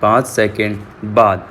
5 second बाद।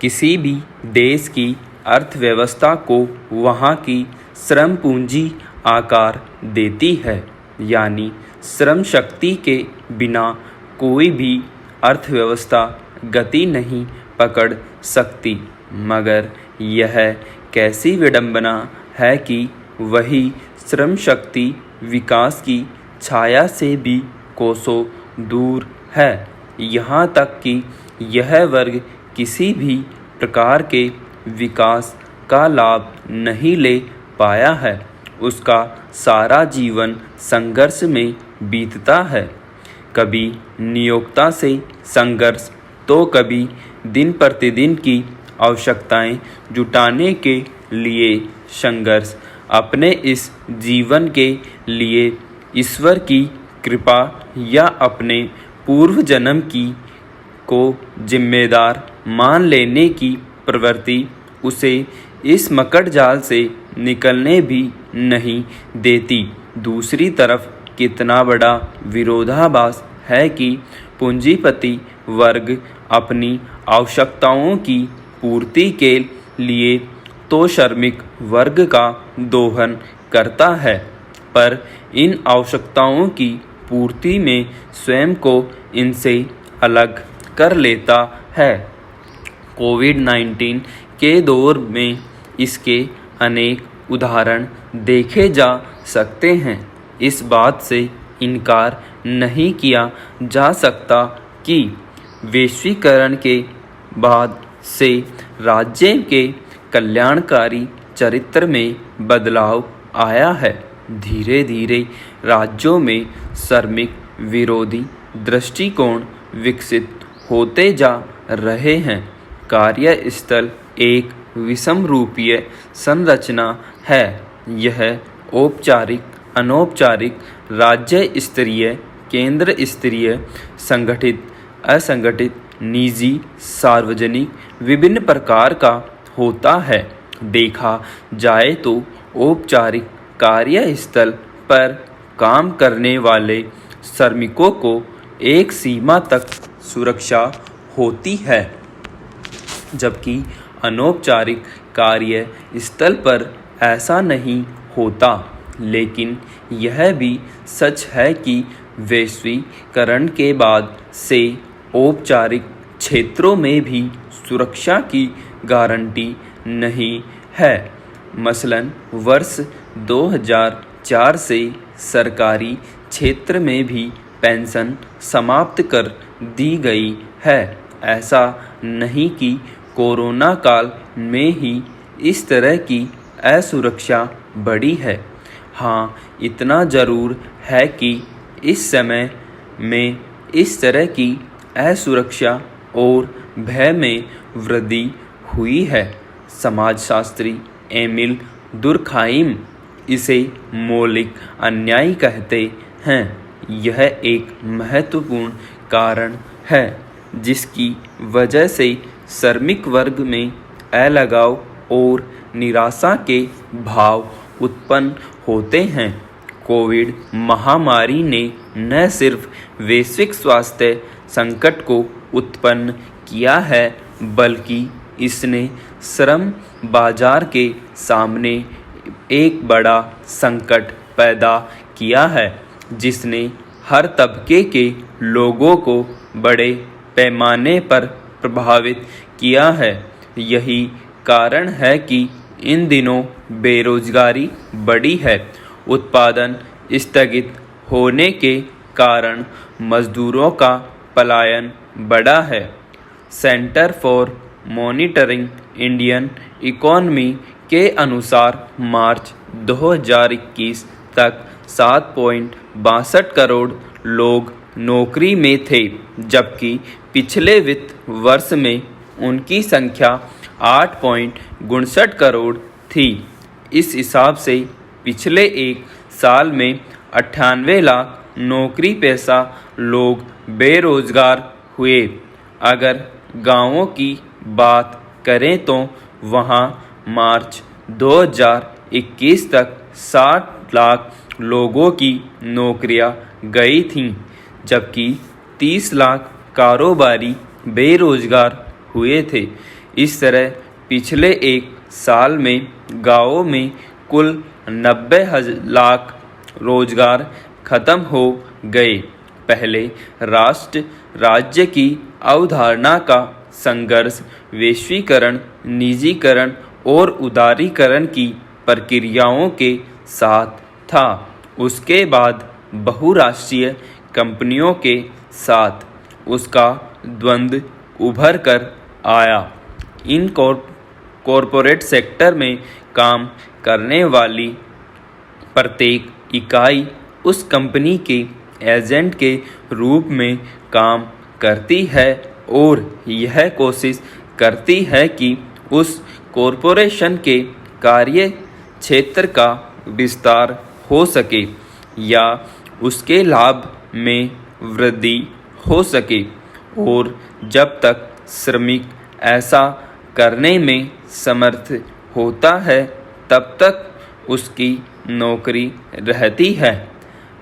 किसी भी देश की अर्थव्यवस्था को वहाँ की श्रम पूंजी आकार देती है, यानी श्रम शक्ति के बिना कोई भी अर्थव्यवस्था गति नहीं पकड़ सकती। मगर यह कैसी विडंबना है कि वही श्रम शक्ति विकास की छाया से भी कोसों दूर है। यहाँ तक कि यह वर्ग किसी भी प्रकार के विकास का लाभ नहीं ले पाया है। उसका सारा जीवन संघर्ष में बीतता है। कभी नियोक्ता से संघर्ष तो कभी दिन प्रतिदिन की आवश्यकताएं जुटाने के लिए संघर्ष। अपने इस जीवन के लिए ईश्वर की कृपा या अपने पूर्व जन्म की को जिम्मेदार मान लेने की प्रवृत्ति उसे इस मकड़ जाल से निकलने भी नहीं देती। दूसरी तरफ कितना बड़ा विरोधाभास है कि पूंजीपति वर्ग अपनी आवश्यकताओं की पूर्ति के लिए तो श्रमिक वर्ग का दोहन करता है, पर इन आवश्यकताओं की पूर्ति में स्वयं को इनसे अलग कर लेता है। कोविड-19 के दौर में इसके अनेक उदाहरण देखे जा सकते हैं। इस बात से इनकार नहीं किया जा सकता कि वैश्वीकरण के बाद से राज्य के कल्याणकारी चरित्र में बदलाव आया है। धीरे धीरे राज्यों में श्रमिक विरोधी दृष्टिकोण विकसित होते जा रहे हैं। कार्यस्थल एक विषमरूपीय संरचना है। यह औपचारिक, अनौपचारिक, राज्य स्तरीय, केंद्र स्तरीय, संगठित, असंगठित, निजी, सार्वजनिक विभिन्न प्रकार का होता है। देखा जाए तो औपचारिक कार्यस्थल पर काम करने वाले श्रमिकों को एक सीमा तक सुरक्षा होती है, जबकि अनौपचारिक कार्यस्थल पर ऐसा नहीं होता। लेकिन यह भी सच है कि वैश्वीकरण के बाद से औपचारिक क्षेत्रों में भी सुरक्षा की गारंटी नहीं है। मसलन वर्ष 2004 से सरकारी क्षेत्र में भी पेंशन समाप्त कर दी गई है। ऐसा नहीं कि कोरोना काल में ही इस तरह की असुरक्षा बढ़ी है। हाँ, इतना ज़रूर है कि इस समय में इस तरह की असुरक्षा और भय में वृद्धि हुई है। समाजशास्त्री एमिल दुर्खाइम इसे मौलिक अन्याय कहते हैं। यह एक महत्वपूर्ण कारण है जिसकी वजह से श्रमिक वर्ग में अलगाव और निराशा के भाव उत्पन्न होते हैं। कोविड महामारी ने न सिर्फ वैश्विक स्वास्थ्य संकट को उत्पन्न किया है, बल्कि इसने श्रम बाजार के सामने एक बड़ा संकट पैदा किया है, जिसने हर तबके के लोगों को बड़े पैमाने पर प्रभावित किया है। यही कारण है कि इन दिनों बेरोजगारी बढ़ी है। उत्पादन स्थगित होने के कारण मजदूरों का पलायन बढ़ा है। Centre for monitoring Indian economy के अनुसार मार्च 2021 तक 7.62 करोड़ लोग नौकरी में थे, जबकि पिछले वित्त वर्ष में उनकी संख्या 8.59 करोड़ थी। इस हिसाब से पिछले एक साल में 98 लाख नौकरी पेशा लोग बेरोजगार हुए। अगर गांवों की बात करें तो वहां मार्च 2021 तक 60 लाख लोगों की नौकरियां गई थीं, जबकि 30 लाख कारोबारी बेरोजगार हुए थे। इस तरह पिछले एक साल में गांवों में कुल 90 लाख रोजगार खत्म हो गए। पहले राष्ट्र राज्य की अवधारणा का संघर्ष वैश्वीकरण, निजीकरण और उदारीकरण की प्रक्रियाओं के साथ था। उसके बाद बहुराष्ट्रीय कंपनियों के साथ उसका द्वंद्व उभर कर आया। इन कॉरपोरेट सेक्टर में काम करने वाली प्रत्येक इकाई उस कंपनी के एजेंट के रूप में काम करती है और यह कोशिश करती है कि उस कॉरपोरेशन के कार्य क्षेत्र का विस्तार हो सके या उसके लाभ में वृद्धि हो सके, और जब तक श्रमिक ऐसा करने में समर्थ होता है तब तक उसकी नौकरी रहती है।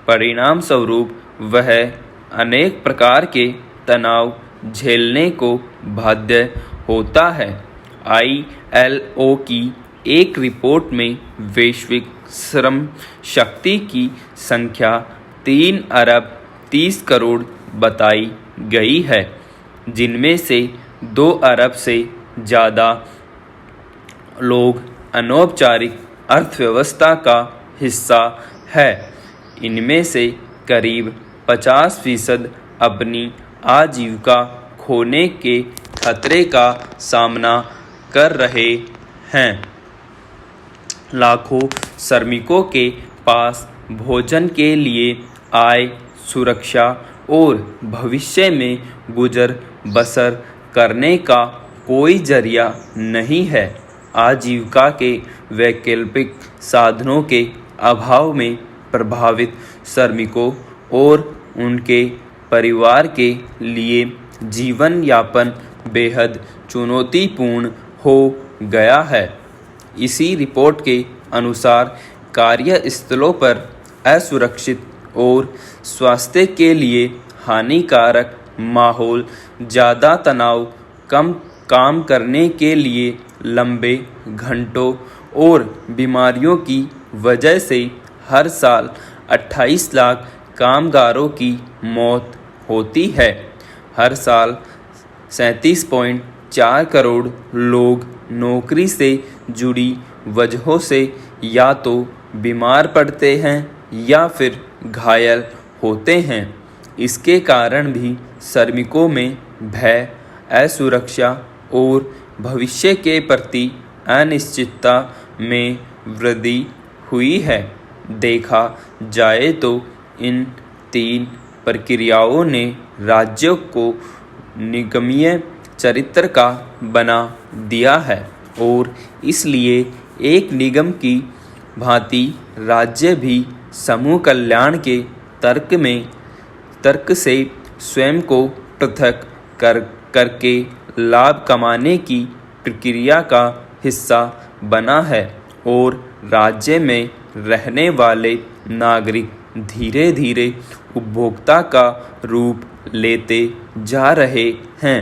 परिणाम स्वरूप वह अनेक प्रकार के तनाव झेलने को बाध्य होता है। ILO की एक रिपोर्ट में वैश्विक श्रम शक्ति की संख्या 3 अरब 30 करोड़ बताई गई है, जिनमें से 2 अरब से ज़्यादा लोग अनौपचारिक अर्थव्यवस्था का हिस्सा है। इनमें से करीब 50% अपनी आजीविका खोने के खतरे का सामना कर रहे हैं। लाखों श्रमिकों के पास भोजन के लिए, आय, सुरक्षा और भविष्य में गुजर बसर करने का कोई जरिया नहीं है। आजीविका के वैकल्पिक साधनों के अभाव में प्रभावित श्रमिकों और उनके परिवार के लिए जीवन यापन बेहद चुनौतीपूर्ण हो गया है। इसी रिपोर्ट के अनुसार कार्यस्थलों पर असुरक्षित और स्वास्थ्य के लिए हानिकारक माहौल, ज़्यादा तनाव, कम काम करने के लिए लंबे घंटों और बीमारियों की वजह से हर साल 28 लाख कामगारों की मौत होती है। हर साल 37.4 करोड़ लोग नौकरी से जुड़ी वजहों से या तो बीमार पड़ते हैं या फिर घायल होते हैं। इसके कारण भी श्रमिकों में भय, असुरक्षा और भविष्य के प्रति अनिश्चितता में वृद्धि हुई है। देखा जाए तो इन 3 प्रक्रियाओं ने राज्यों को निगमीय चरित्र का बना दिया है और इसलिए एक निगम की भांति राज्य भी समूह कल्याण के तर्क से स्वयं को पृथक करके लाभ कमाने की प्रक्रिया का हिस्सा बना है और राज्य में रहने वाले नागरिक धीरे धीरे उपभोक्ता का रूप लेते जा रहे हैं।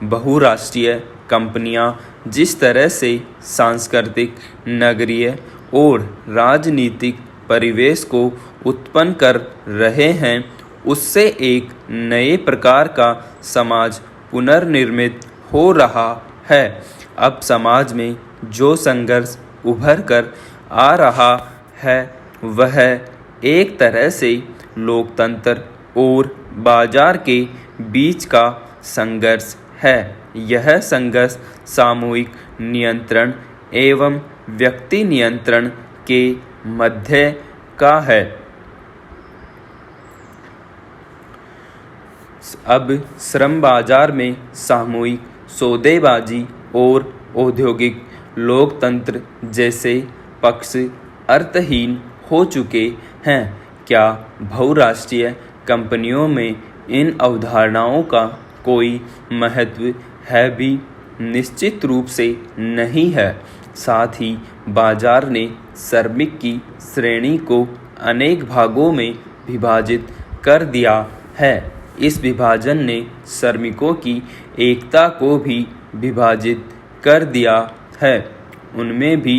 बहुराष्ट्रीय कंपनियां जिस तरह से सांस्कृतिक, नगरीय और राजनीतिक परिवेश को उत्पन्न कर रहे हैं, उससे एक नए प्रकार का समाज पुनर्निर्मित हो रहा है। अब समाज में जो संघर्ष उभर कर आ रहा है वह एक तरह से लोकतंत्र और बाजार के बीच का संघर्ष है। यह संघर्ष सामूहिक नियंत्रण एवं व्यक्ति नियंत्रण के मध्य का है। अब श्रम बाजार में सामूहिक सौदेबाजी और औद्योगिक लोकतंत्र जैसे पक्ष अर्थहीन हो चुके हैं। क्या बहुराष्ट्रीय कंपनियों में इन अवधारणाओं का कोई महत्व है भी? निश्चित रूप से नहीं है। साथ ही बाजार ने श्रमिक की श्रेणी को अनेक भागों में विभाजित कर दिया है। इस विभाजन ने श्रमिकों की एकता को भी विभाजित कर दिया है। उनमें भी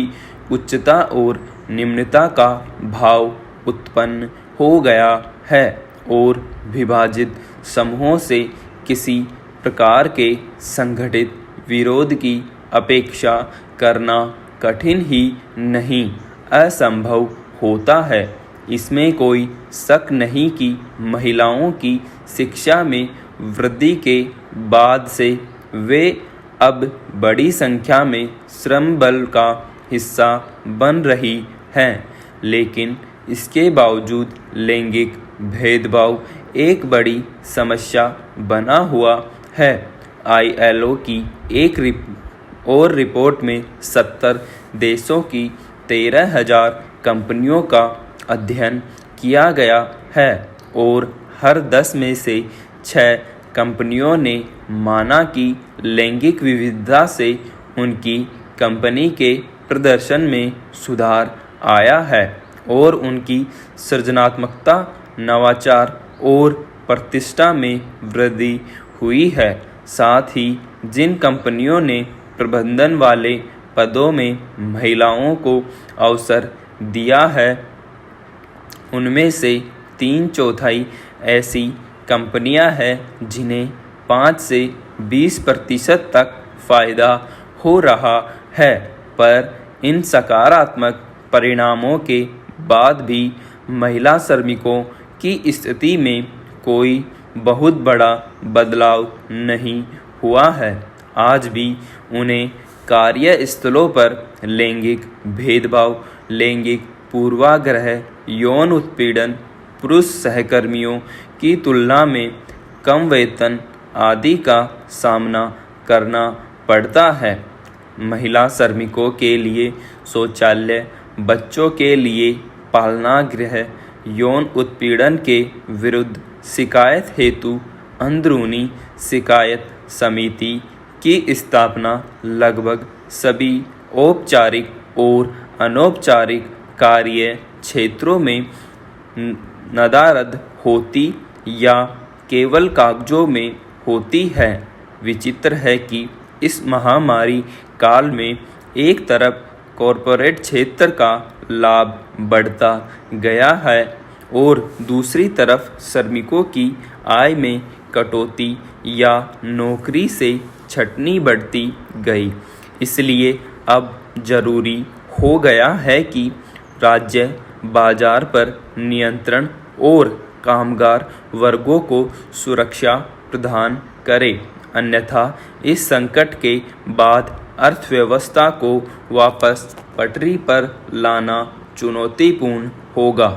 उच्चता और निम्नता का भाव उत्पन्न हो गया है और विभाजित समूहों से किसी प्रकार के संगठित विरोध की अपेक्षा करना कठिन ही नहीं असंभव होता है। इसमें कोई शक नहीं कि महिलाओं की शिक्षा में वृद्धि के बाद से वे अब बड़ी संख्या में श्रम बल का हिस्सा बन रही हैं, लेकिन इसके बावजूद लैंगिक भेदभाव एक बड़ी समस्या बना हुआ है। ILO की एक रिपोर्ट में 70 देशों की 13,000 कंपनियों का अध्ययन किया गया है और हर 10 में से 6 कंपनियों ने माना कि लैंगिक विविधता से उनकी कंपनी के प्रदर्शन में सुधार आया है और उनकी सृजनात्मकता, नवाचार और प्रतिष्ठा में वृद्धि हुई है। साथ ही जिन कंपनियों ने प्रबंधन वाले पदों में महिलाओं को अवसर दिया है, उनमें से 3/4 ऐसी कंपनियां हैं जिन्हें 5 से 20% तक फ़ायदा हो रहा है। पर इन सकारात्मक परिणामों के बाद भी महिला श्रमिकों की स्थिति में कोई बहुत बड़ा बदलाव नहीं हुआ है। आज भी उन्हें कार्यस्थलों पर लैंगिक भेदभाव, लैंगिक पूर्वाग्रह, यौन उत्पीड़न, पुरुष सहकर्मियों की तुलना में कम वेतन आदि का सामना करना पड़ता है। महिला श्रमिकों के लिए शौचालय, बच्चों के लिए पालनागृह, यौन उत्पीड़न के विरुद्ध शिकायत हेतु अंदरूनी शिकायत समिति की स्थापना लगभग सभी औपचारिक और अनौपचारिक कार्य क्षेत्रों में नदारद होती या केवल कागजों में होती है। विचित्र है कि इस महामारी काल में एक तरफ कॉरपोरेट क्षेत्र का लाभ बढ़ता गया है और दूसरी तरफ श्रमिकों की आय में कटौती या नौकरी से छटनी बढ़ती गई। इसलिए अब जरूरी हो गया है कि राज्य बाजार पर नियंत्रण और कामगार वर्गों को सुरक्षा प्रदान करे, अन्यथा इस संकट के बाद अर्थव्यवस्था को वापस पटरी पर लाना चुनौतीपूर्ण होगा।